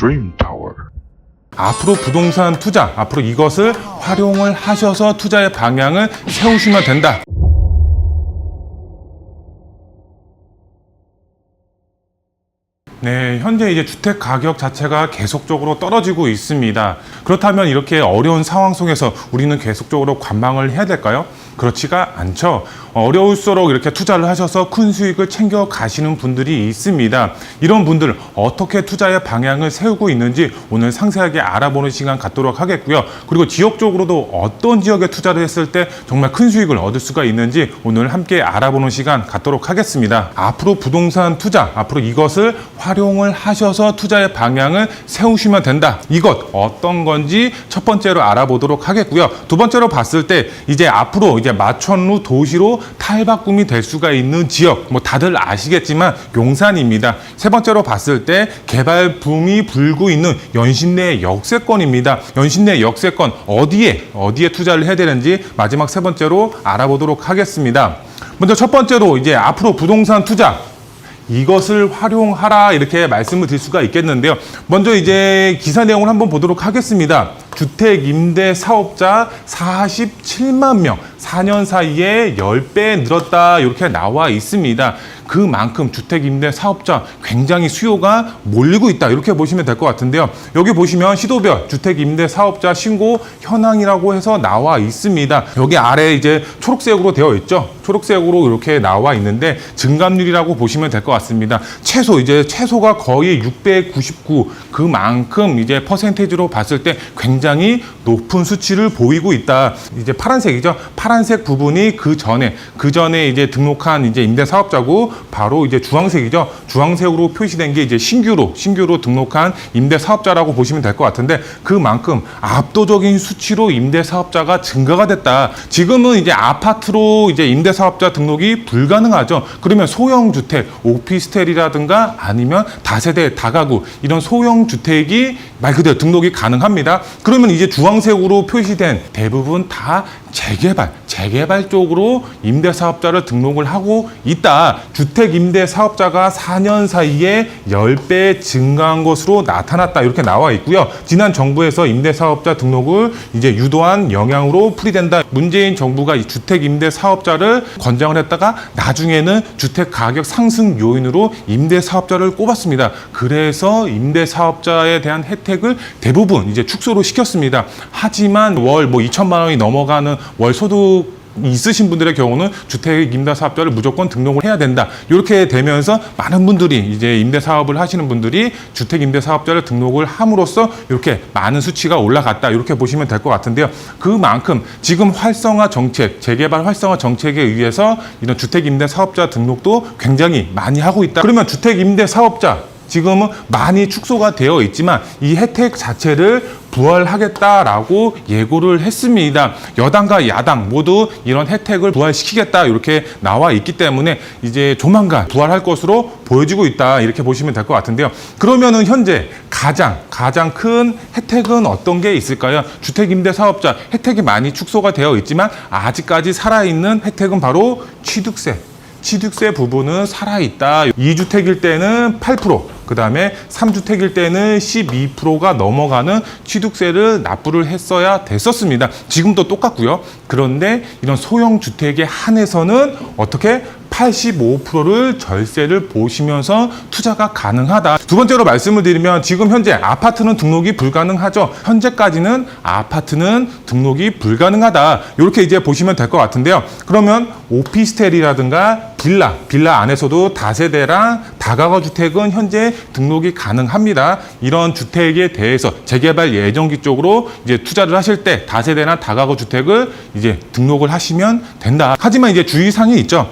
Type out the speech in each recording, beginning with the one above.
Dream Tower. 앞으로 부동산 투자, 앞으로 이것을 활용을 하셔서 투자의 방향을 세우시면 된다. 네, 현재 이제 주택 가격 자체가 계속적으로 떨어지고 있습니다. 그렇다면 이렇게 어려운 상황 속에서 우리는 계속적으로 관망을 해야 될까요? 그렇지가 않죠. 어려울수록 이렇게 투자를 하셔서 큰 수익을 챙겨 가시는 분들이 있습니다. 이런 분들 어떻게 투자의 방향을 세우고 있는지 오늘 상세하게 알아보는 시간 갖도록 하겠고요. 그리고 지역적으로도 어떤 지역에 투자를 했을 때 정말 큰 수익을 얻을 수가 있는지 오늘 함께 알아보는 시간 갖도록 하겠습니다. 앞으로 부동산 투자, 앞으로 이것을 활용을 하셔서 투자의 방향을 세우시면 된다. 이것 어떤 건지 첫 번째로 알아보도록 하겠고요. 두 번째로 봤을 때 이제 앞으로 이제 마천루 도시로 탈바꿈이 될 수가 있는 지역, 뭐 다들 아시겠지만 용산입니다. 세 번째로 봤을 때 개발 붐이 불고 있는 연신내 역세권입니다. 연신내 역세권 어디에 투자를 해야 되는지 마지막 세 번째로 알아보도록 하겠습니다. 먼저 첫 번째로 이제 앞으로 부동산 투자 이것을 활용하라 이렇게 말씀을 드릴 수가 있겠는데요. 먼저 이제 기사 내용을 한번 보도록 하겠습니다. 주택 임대 사업자 47만 명, 4년 사이에 10배 늘었다 이렇게 나와 있습니다. 그만큼 주택 임대 사업자 굉장히 수요가 몰리고 있다 이렇게 보시면 될 것 같은데요. 여기 보시면 시도별 주택 임대 사업자 신고 현황이라고 해서 나와 있습니다. 여기 아래 이제 초록색으로 되어 있죠. 초록색으로 이렇게 나와 있는데 증감률이라고 보시면 될 것 같습니다. 최소가 거의 699 그만큼 이제 퍼센테이지로 봤을 때 굉장히 높은 수치를 보이고 있다. 이제 파란색이죠. 파란색 부분이 그 전에 이제 등록한 이제 임대 사업자고 바로 이제 주황색이죠. 주황색으로 표시된 게 이제 신규로 등록한 임대 사업자라고 보시면 될 것 같은데 그만큼 압도적인 수치로 임대 사업자가 증가가 됐다. 지금은 이제 아파트로 이제 임대 사업자 등록이 불가능하죠. 그러면 소형 주택, 오피스텔이라든가 아니면 다세대, 다가구 이런 소형 주택이 말 그대로 등록이 가능합니다. 그러면 이제 주황색으로 표시된 대부분 다 재개발 쪽으로 임대사업자를 등록을 하고 있다. 주택 임대 사업자가 4년 사이에 10배 증가한 것으로 나타났다. 이렇게 나와 있고요. 지난 정부에서 임대사업자 등록을 이제 유도한 영향으로 풀이된다. 문재인 정부가 이 주택 임대 사업자를 권장을 했다가 나중에는 주택 가격 상승 요인으로 임대 사업자를 꼽았습니다. 그래서 임대 사업자에 대한 혜택을 대부분 이제 축소로 시켰습니다. 하지만 월 2천만 원이 넘어가는 월 소득 있으신 분들의 경우는 주택 임대 사업자를 무조건 등록을 해야 된다. 이렇게 되면서 많은 분들이 이제 임대 사업을 하시는 분들이 주택 임대 사업자를 등록을 함으로써 이렇게 많은 수치가 올라갔다. 이렇게 보시면 될 것 같은데요. 그만큼 지금 활성화 정책, 재개발 활성화 정책에 의해서 이런 주택 임대 사업자 등록도 굉장히 많이 하고 있다. 그러면 주택 임대 사업자 지금은 많이 축소가 되어 있지만 이 혜택 자체를 부활하겠다라고 예고를 했습니다. 여당과 야당 모두 이런 혜택을 부활시키겠다 이렇게 나와 있기 때문에 이제 조만간 부활할 것으로 보여지고 있다 이렇게 보시면 될 것 같은데요. 그러면은 현재 가장 큰 혜택은 어떤 게 있을까요? 주택임대사업자 혜택이 많이 축소가 되어 있지만 아직까지 살아있는 혜택은 바로 취득세 부분은 살아있다. 2주택일 때는 8%, 그 다음에 3주택일 때는 12%가 넘어가는 취득세를 납부를 했어야 됐었습니다. 지금도 똑같고요. 그런데 이런 소형 주택에 한해서는 어떻게 85%를 절세를 보시면서 투자가 가능하다. 두 번째로 말씀을 드리면 지금 현재 아파트는 등록이 불가능하죠. 현재까지는 아파트는 등록이 불가능하다. 이렇게 이제 보시면 될 것 같은데요. 그러면 오피스텔이라든가 빌라 안에서도 다세대랑 다가구 주택은 현재 등록이 가능합니다. 이런 주택에 대해서 재개발 예정지 쪽으로 이제 투자를 하실 때 다세대나 다가구 주택을 이제 등록을 하시면 된다. 하지만 이제 주의사항이 있죠.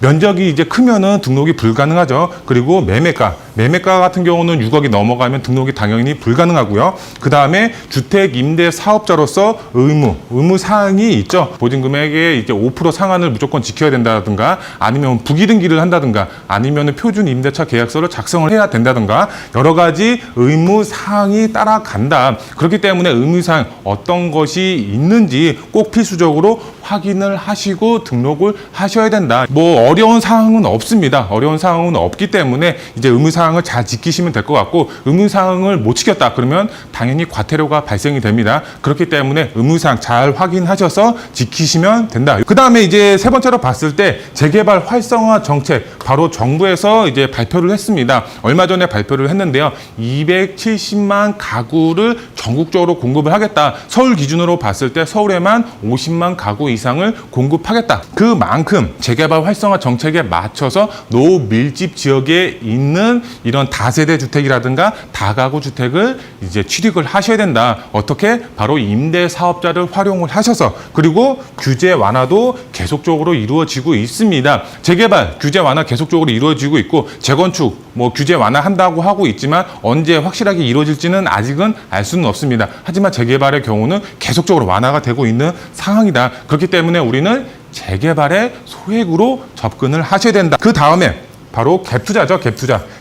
면적이 이제 크면은 등록이 불가능하죠. 그리고 매매가 같은 경우는 6억이 넘어가면 등록이 당연히 불가능하고요. 그 다음에 주택 임대 사업자로서 의무 사항이 있죠. 보증 금액의 이제 5% 상한을 무조건 지켜야 된다든가, 아니면 부기등기를 한다든가, 아니면 표준 임대차 계약서를 작성을 해야 된다든가, 여러 가지 의무 사항이 따라간다. 그렇기 때문에 의무 사항 어떤 것이 있는지 꼭 필수적으로 확인을 하시고 등록을 하셔야 된다. 뭐 어려운 사항은 없습니다. 어려운 사항은 없기 때문에 이제 의무 사항 의무사항을 잘 지키시면 될 것 같고, 의무사항을 못 지켰다 그러면 당연히 과태료가 발생이 됩니다. 그렇기 때문에 의무사항 잘 확인하셔서 지키시면 된다. 그 다음에 이제 세 번째로 봤을 때 재개발 활성화 정책, 바로 정부에서 이제 발표를 했습니다. 얼마 전에 발표를 했는데요. 270만 가구를 전국적으로 공급을 하겠다. 서울 기준으로 봤을 때 서울에만 50만 가구 이상을 공급하겠다. 그만큼 재개발 활성화 정책에 맞춰서 노밀집 지역에 있는 이런 다세대 주택이라든가 다가구 주택을 이제 취득을 하셔야 된다. 어떻게? 바로 임대 사업자를 활용을 하셔서, 그리고 규제 완화도 계속적으로 이루어지고 있습니다. 재개발 규제 완화 계속적으로 이루어지고 있고, 재건축 규제 완화한다고 하고 있지만 언제 확실하게 이루어질지는 아직은 알 수는 없습니다. 하지만 재개발의 경우는 계속적으로 완화가 되고 있는 상황이다. 그렇기 때문에 우리는 재개발의 소액으로 접근을 하셔야 된다. 그 다음에 바로 갭투자죠.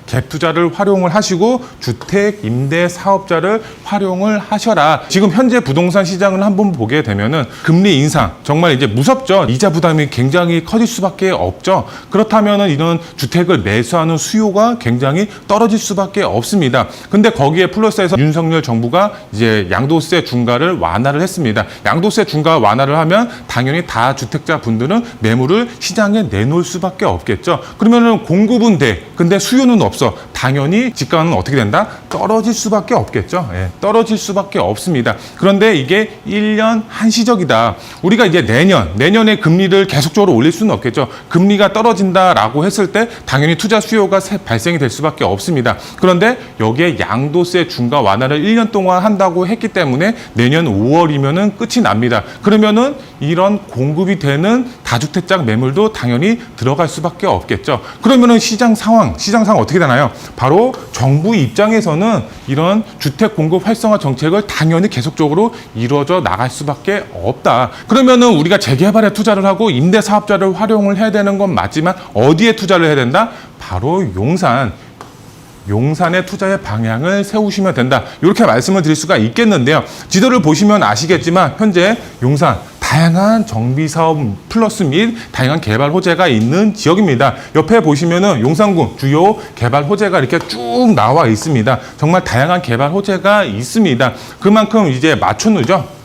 갭투자를 활용을 하시고 주택 임대 사업자를 활용을 하셔라. 지금 현재 부동산 시장을 한번 보게 되면은 금리 인상 정말 이제 무섭죠. 이자 부담이 굉장히 커질 수밖에 없죠. 그렇다면은 이런 주택을 매수하는 수요가 굉장히 떨어질 수밖에 없습니다. 근데 거기에 플러스해서 윤석열 정부가 이제 양도세 중과를 완화를 했습니다. 양도세 중과 완화를 하면 당연히 다주택자 분들은 매물을 시장에 내놓을 수밖에 없겠죠. 그러면은 공급은 돼. 근데 수요는 없어. 당연히 집가는 어떻게 된다? 떨어질 수밖에 없겠죠. 예, 떨어질 수밖에 없습니다. 그런데 이게 1년 한시적이다. 우리가 이제 내년에 금리를 계속적으로 올릴 수는 없겠죠. 금리가 떨어진다라고 했을 때 당연히 투자 수요가 발생이 될 수밖에 없습니다. 그런데 여기에 양도세 중과 완화를 1년 동안 한다고 했기 때문에 내년 5월이면은 끝이 납니다. 그러면은 이런 공급이 되는 다주택자 매물도 당연히 들어갈 수밖에 없겠죠. 그러면은 시장 상황 어떻게 되나요? 바로 정부 입장에서는 이런 주택 공급 활성화 정책을 당연히 계속적으로 이루어져 나갈 수밖에 없다. 그러면은 우리가 재개발에 투자를 하고 임대 사업자를 활용을 해야 되는 건 맞지만 어디에 투자를 해야 된다? 바로 용산의 투자의 방향을 세우시면 된다. 이렇게 말씀을 드릴 수가 있겠는데요. 지도를 보시면 아시겠지만 현재 용산 다양한 정비사업 플러스 및 다양한 개발 호재가 있는 지역입니다. 옆에 보시면은 용산구 주요 개발 호재가 이렇게 쭉 나와 있습니다. 정말 다양한 개발 호재가 있습니다. 그만큼 이제 마천루죠.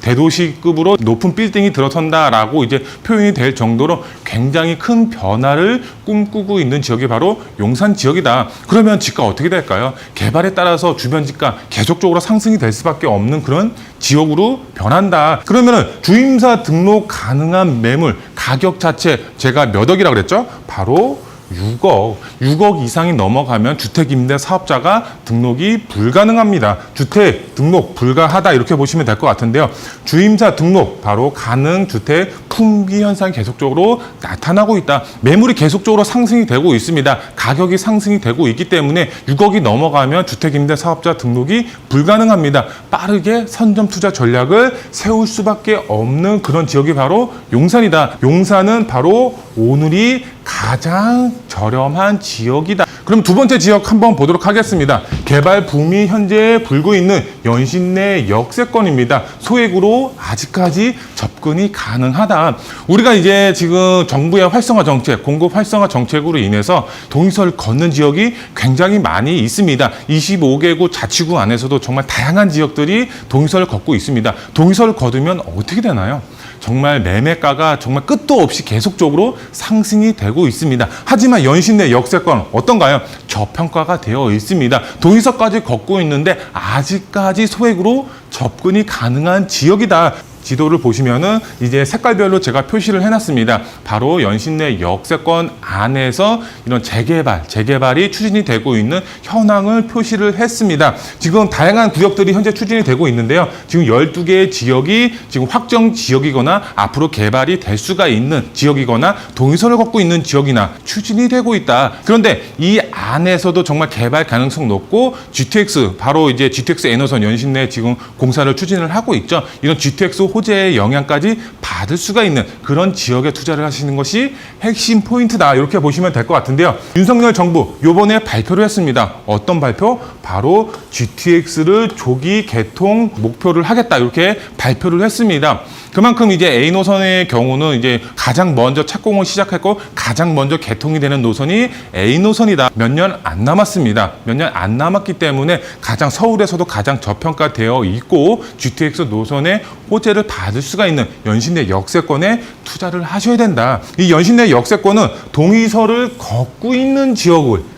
대도시급으로 높은 빌딩이 들어선다라고 이제 표현이 될 정도로 굉장히 큰 변화를 꿈꾸고 있는 지역이 바로 용산 지역이다. 그러면 집가 어떻게 될까요? 개발에 따라서 주변 집가 계속적으로 상승이 될 수밖에 없는 그런 지역으로 변한다. 그러면은 주임사 등록 가능한 매물 가격 자체 제가 몇 억이라고 그랬죠? 바로 6억 이상이 넘어가면 주택임대 사업자가 등록이 불가능합니다. 주택 등록 불가하다 이렇게 보시면 될 것 같은데요. 주임사 등록 바로 가능 주택 품귀 현상이 계속적으로 나타나고 있다. 매물이 계속적으로 상승이 되고 있습니다. 가격이 상승이 되고 있기 때문에 6억이 넘어가면 주택임대 사업자 등록이 불가능합니다. 빠르게 선점 투자 전략을 세울 수밖에 없는 그런 지역이 바로 용산이다. 용산은 바로 오늘이 가장 저렴한 지역이다. 그럼 두 번째 지역 한번 보도록 하겠습니다. 개발 붐이 현재 불고 있는 연신내 역세권입니다. 소액으로 아직까지 접근이 가능하다. 우리가 이제 지금 정부의 활성화 정책, 공급 활성화 정책으로 인해서 동의서를 걷는 지역이 굉장히 많이 있습니다. 25개구 자치구 안에서도 정말 다양한 지역들이 동의서를 걷고 있습니다. 동의서를 거두면 어떻게 되나요? 정말 매매가가 정말 끝도 없이 계속적으로 상승이 되고 있습니다. 하지만 연신내 역세권 어떤가요? 저평가가 되어 있습니다. 동의서까지 걷고 있는데 아직까지 소액으로 접근이 가능한 지역이다. 지도를 보시면은 이제 색깔별로 제가 표시를 해놨습니다. 바로 연신내 역세권 안에서 이런 재개발이 추진이 되고 있는 현황을 표시를 했습니다. 지금 다양한 구역들이 현재 추진이 되고 있는데요. 지금 12개의 지역이 지금 확정 지역이거나 앞으로 개발이 될 수가 있는 지역이거나 동의서를 걷고 있는 지역이나 추진이 되고 있다. 그런데 이 안에서도 정말 개발 가능성 높고 GTX 바로 이제 GTX 에너선 연신내 지금 공사를 추진을 하고 있죠. 이런 GTX 호재의 영향까지 받을 수가 있는 그런 지역에 투자를 하시는 것이 핵심 포인트다. 이렇게 보시면 될 것 같은데요. 윤석열 정부 요번에 발표를 했습니다. 어떤 발표? 바로 GTX를 조기 개통 목표를 하겠다. 이렇게 발표를 했습니다. 그만큼 이제 A 노선의 경우는 이제 가장 먼저 착공을 시작했고 가장 먼저 개통이 되는 노선이 A 노선이다. 몇 년 안 남았습니다. 몇 년 안 남았기 때문에 가장 서울에서도 가장 저평가되어 있고 GTX 노선의 호재를 받을 수가 있는 연신내 역세권에 투자를 하셔야 된다. 이 연신내 역세권은 동의서를 걷고 있는 지역을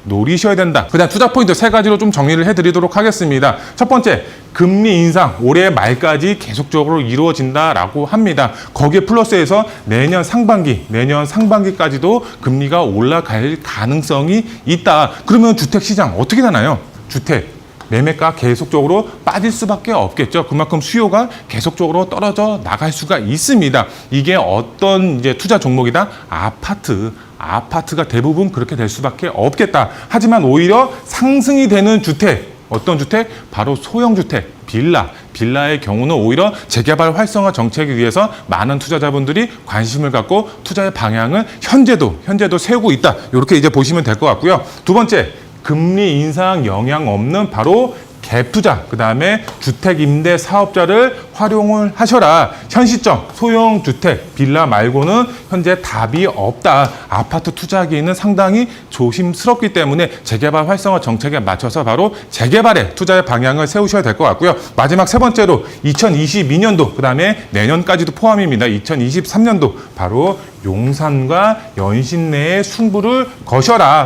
노리셔야 된다. 그다음 투자 포인트 3가지로 좀 정리를 해드리도록 하겠습니다. 첫 번째, 금리 인상 올해 말까지 계속적으로 이루어진다라고 합니다. 거기에 플러스해서 내년 상반기까지도 금리가 올라갈 가능성이 있다. 그러면 주택시장 어떻게 되나요? 주택 매매가 계속적으로 빠질 수밖에 없겠죠. 그만큼 수요가 계속적으로 떨어져 나갈 수가 있습니다. 이게 어떤 이제 투자 종목이다? 아파트가 대부분 그렇게 될 수밖에 없겠다. 하지만 오히려 상승이 되는 주택, 어떤 주택? 바로 소형주택, 빌라의 경우는 오히려 재개발 활성화 정책에 위해서 많은 투자자분들이 관심을 갖고 투자의 방향을 현재도 세우고 있다. 이렇게 이제 보시면 될 것 같고요. 두 번째, 금리 인상 영향 없는 바로 갭 투자, 그 다음에 주택 임대 사업자를 활용을 하셔라. 현 시점 소형 주택, 빌라 말고는 현재 답이 없다. 아파트 투자하기에는 상당히 조심스럽기 때문에 재개발 활성화 정책에 맞춰서 바로 재개발에 투자의 방향을 세우셔야 될 것 같고요. 마지막 세 번째로 2022년도, 그 다음에 내년까지도 포함입니다. 2023년도 바로 용산과 연신내의 승부를 거셔라.